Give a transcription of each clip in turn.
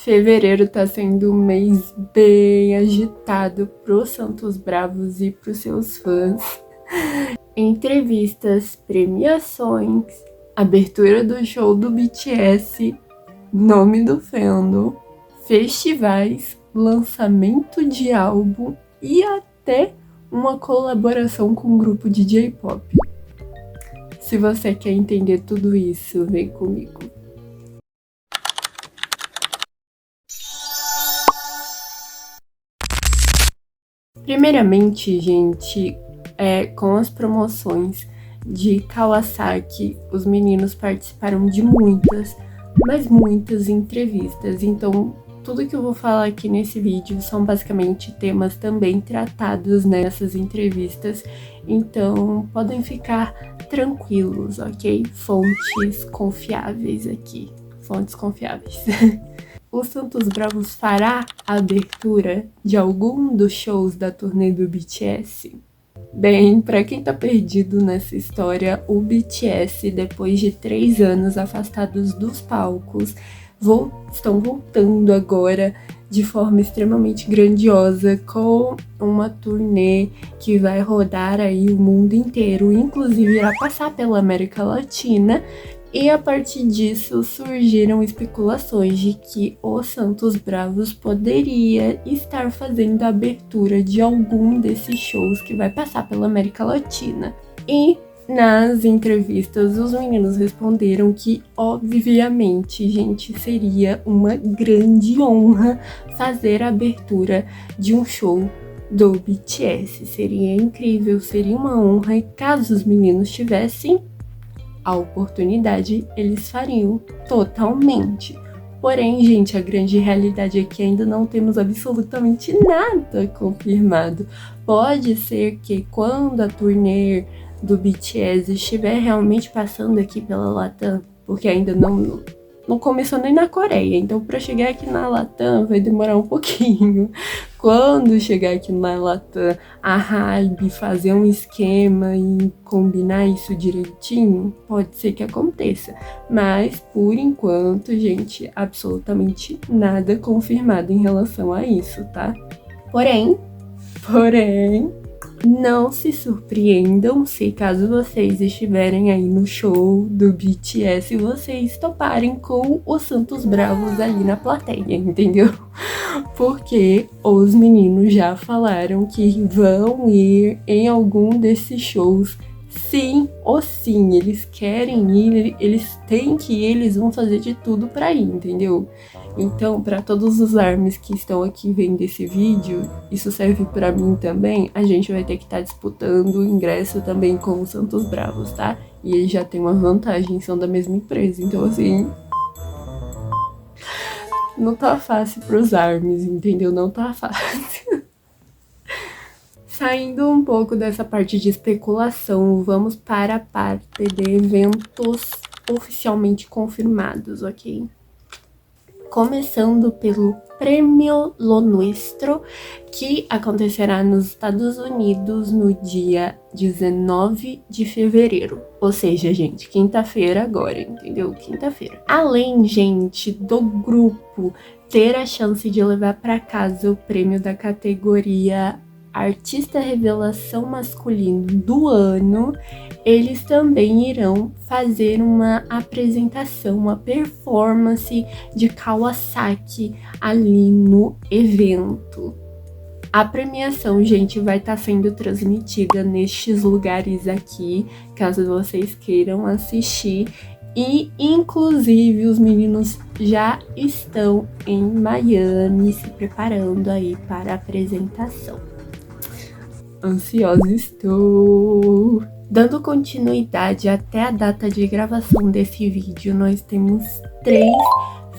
Fevereiro tá sendo um mês bem agitado pros Santos Bravos e pros seus fãs. Entrevistas, premiações, abertura do show do BTS, nome do fandom, festivais, lançamento de álbum e até uma colaboração com um grupo de J-pop. Se você quer entender tudo isso, vem comigo. Primeiramente, gente, com as promoções de Kawasaki, os meninos participaram de muitas, mas muitas entrevistas. Então, tudo que eu vou falar aqui nesse vídeo são basicamente temas também tratados nessas entrevistas. Então, podem ficar tranquilos, ok? Fontes confiáveis aqui. Fontes confiáveis. O Santos Bravos fará a abertura de algum dos shows da turnê do BTS? Bem, pra quem tá perdido nessa história, o BTS, depois de 3 anos afastados dos palcos, estão voltando agora de forma extremamente grandiosa com uma turnê que vai rodar aí o mundo inteiro, inclusive irá passar pela América Latina. E a partir disso surgiram especulações de que o Santos Bravos poderia estar fazendo a abertura de algum desses shows que vai passar pela América Latina. E nas entrevistas os meninos responderam que, obviamente, gente, seria uma grande honra fazer a abertura de um show do BTS. Seria incrível, seria uma honra, e caso os meninos tivessem a oportunidade, eles fariam totalmente. Porém, gente, a grande realidade é que ainda não temos absolutamente nada confirmado. Pode ser que quando a turnê do BTS estiver realmente passando aqui pela Latam, porque ainda não começou nem na Coreia, então para chegar aqui na Latam vai demorar um pouquinho. Quando chegar aqui na Latam, a Hybe fazer um esquema e combinar isso direitinho, pode ser que aconteça. Mas, por enquanto, gente, absolutamente nada confirmado em relação a isso, tá? Porém, não se surpreendam se, caso vocês estiverem aí no show do BTS, vocês toparem com os Santos Bravos ali na plateia, entendeu? Porque os meninos já falaram que vão ir em algum desses shows, sim ou sim. Eles querem ir, eles têm que ir, eles vão fazer de tudo pra ir, entendeu? Então, para todos os ARMYs que estão aqui vendo esse vídeo, isso serve para mim também. A gente vai ter que estar disputando o ingresso também com os Santos Bravos, tá? E eles já têm uma vantagem, são da mesma empresa. Então, assim, não tá fácil pros ARMYs, entendeu? Não tá fácil. Saindo um pouco dessa parte de especulação, vamos para a parte de eventos oficialmente confirmados, ok? Começando pelo Prêmio Lo Nuestro, que acontecerá nos Estados Unidos no dia 19 de fevereiro. Ou seja, gente, quinta-feira agora, entendeu? Quinta-feira. Além, gente, do grupo ter a chance de levar para casa o prêmio da categoria Artista Revelação Masculino do Ano, eles também irão fazer uma apresentação, uma performance de Kawasaki ali no evento. A premiação, gente, vai estar sendo transmitida nestes lugares aqui, caso vocês queiram assistir. E, inclusive, os meninos já estão em Miami se preparando aí para a apresentação. Ansiosa estou! Dando continuidade até a data de gravação desse vídeo, nós temos 3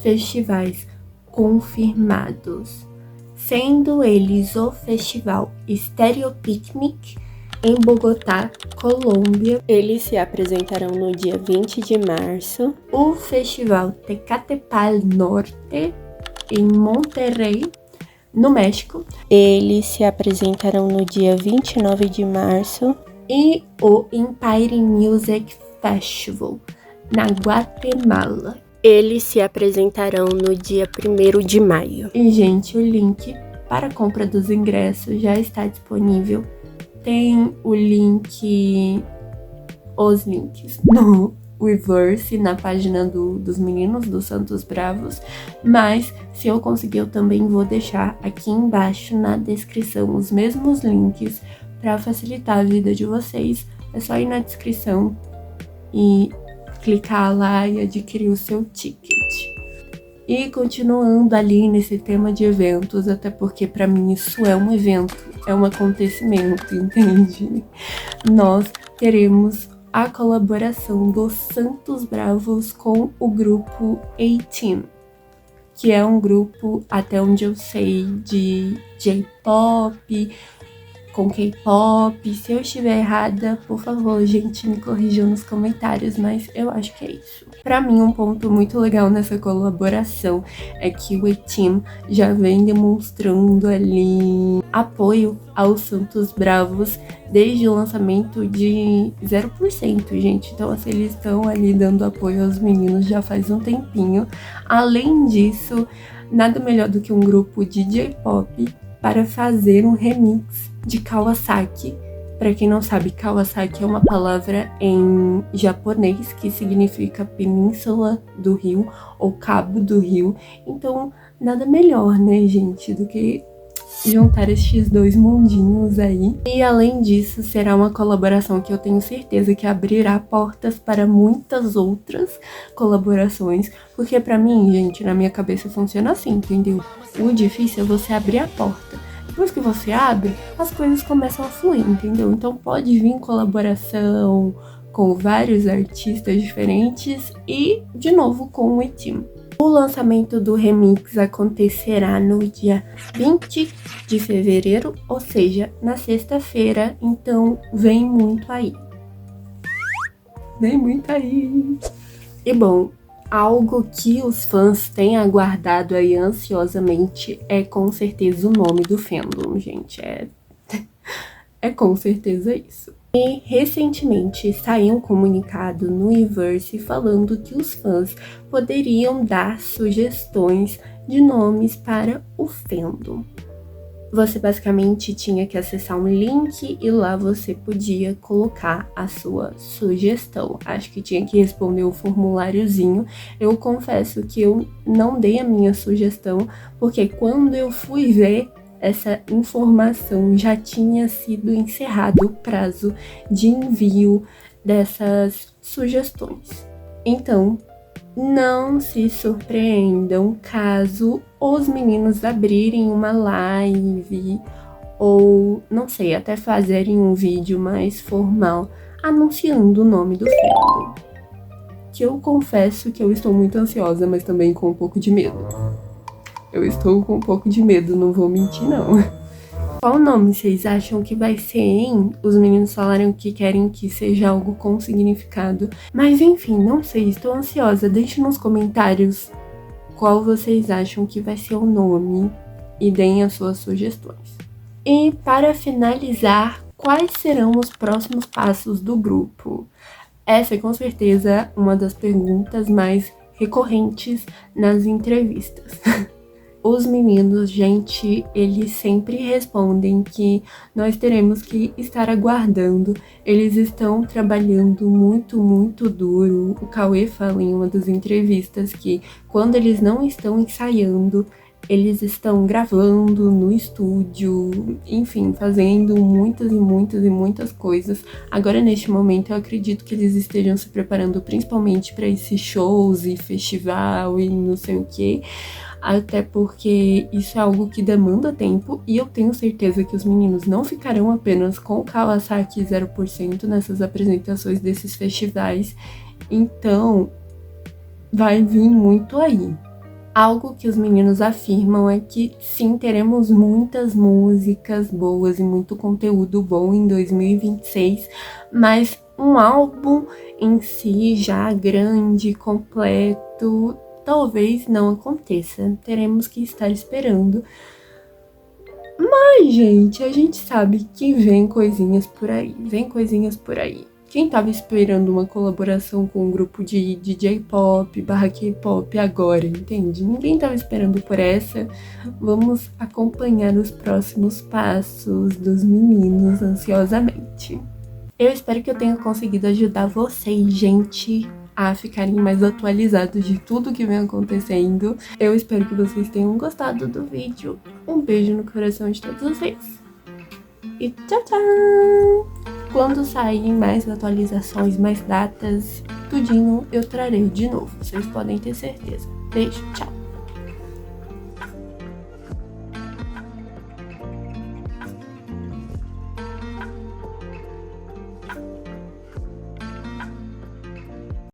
festivais confirmados, sendo eles o Festival Stereo Picnic em Bogotá, Colômbia. Eles se apresentarão no dia 20 de março. O Festival Tecatepal Norte em Monterrey, no México. Eles se apresentarão no dia 29 de março. E o Empire Music Festival, na Guatemala. Eles se apresentarão no dia 1º de maio. E, gente, o link para a compra dos ingressos já está disponível. Tem o link, os links no Weverse, na página dos meninos do Santos Bravos, mas se eu conseguir eu também vou deixar aqui embaixo na descrição os mesmos links para facilitar a vida de vocês. É só ir na descrição e clicar lá e adquirir o seu ticket. E continuando ali nesse tema de eventos, até porque para mim isso é um evento, é um acontecimento, entende? Nós teremos a colaboração dos Santos Bravos com o grupo A-Team, que é um grupo, até onde eu sei, de J-pop, com K-pop. Se eu estiver errada, por favor, gente, me corrijam nos comentários, mas eu acho que é isso. Pra mim, um ponto muito legal nessa colaboração é que o A-Team já vem demonstrando ali apoio aos Santos Bravos desde o lançamento de 0%, gente. Então, assim, eles estão ali dando apoio aos meninos já faz um tempinho. Além disso, nada melhor do que um grupo de J-pop para fazer um remix de Kawasaki. Para quem não sabe, Kawasaki é uma palavra em japonês que significa península do rio ou cabo do rio. Então, nada melhor, né, gente, do que juntar estes dois mundinhos aí. E além disso, será uma colaboração que eu tenho certeza que abrirá portas para muitas outras colaborações, porque pra mim, gente, na minha cabeça funciona assim, entendeu? O difícil é você abrir a porta. Depois que você abre, as coisas começam a fluir, entendeu? Então pode vir colaboração com vários artistas diferentes e, de novo, com o A-Team. O lançamento do remix acontecerá no dia 20 de fevereiro, ou seja, na sexta-feira, então vem muito aí. Vem muito aí. E bom, algo que os fãs têm aguardado aí ansiosamente é com certeza o nome do fandom, gente. É com certeza isso. E recentemente saiu um comunicado no Weverse falando que os fãs poderiam dar sugestões de nomes para o fandom. Você basicamente tinha que acessar um link e lá você podia colocar a sua sugestão. Acho que tinha que responder o formuláriozinho. Eu confesso que eu não dei a minha sugestão, porque quando eu fui ver essa informação já tinha sido encerrado o prazo de envio dessas sugestões. Então, não se surpreendam caso os meninos abrirem uma live ou, não sei, até fazerem um vídeo mais formal anunciando o nome do fandom. Que eu confesso que eu estou muito ansiosa, mas também com um pouco de medo. Eu estou com um pouco de medo, não vou mentir não. Qual nome vocês acham que vai ser, hein? Os meninos falaram que querem que seja algo com significado. Mas enfim, não sei, estou ansiosa. Deixe nos comentários qual vocês acham que vai ser o nome e deem as suas sugestões. E para finalizar, quais serão os próximos passos do grupo? Essa é com certeza uma das perguntas mais recorrentes nas entrevistas. Os meninos, gente, eles sempre respondem que nós teremos que estar aguardando. Eles estão trabalhando muito, muito duro. O Cauê fala em uma das entrevistas que quando eles não estão ensaiando, eles estão gravando no estúdio, enfim, fazendo muitas e muitas e muitas coisas. Agora, neste momento, eu acredito que eles estejam se preparando principalmente para esses shows e festival e não sei o que. Até porque isso é algo que demanda tempo e eu tenho certeza que os meninos não ficarão apenas com o Kawasaki 0% nessas apresentações desses festivais. Então, vai vir muito aí. Algo que os meninos afirmam é que sim, teremos muitas músicas boas e muito conteúdo bom em 2026, mas um álbum em si já grande, completo, talvez não aconteça. Teremos que estar esperando. Mas, gente, a gente sabe que vem coisinhas por aí. Vem coisinhas por aí. Quem tava esperando uma colaboração com um grupo de DJ pop barra K-pop agora, entende? Ninguém tava esperando por essa. Vamos acompanhar os próximos passos dos meninos ansiosamente. Eu espero que eu tenha conseguido ajudar vocês, gente, a ficarem mais atualizados de tudo que vem acontecendo. Eu espero que vocês tenham gostado do vídeo. Um beijo no coração de todos vocês. E tchau, tchau! Quando saírem mais atualizações, mais datas, tudinho, eu trarei de novo. Vocês podem ter certeza. Beijo, tchau!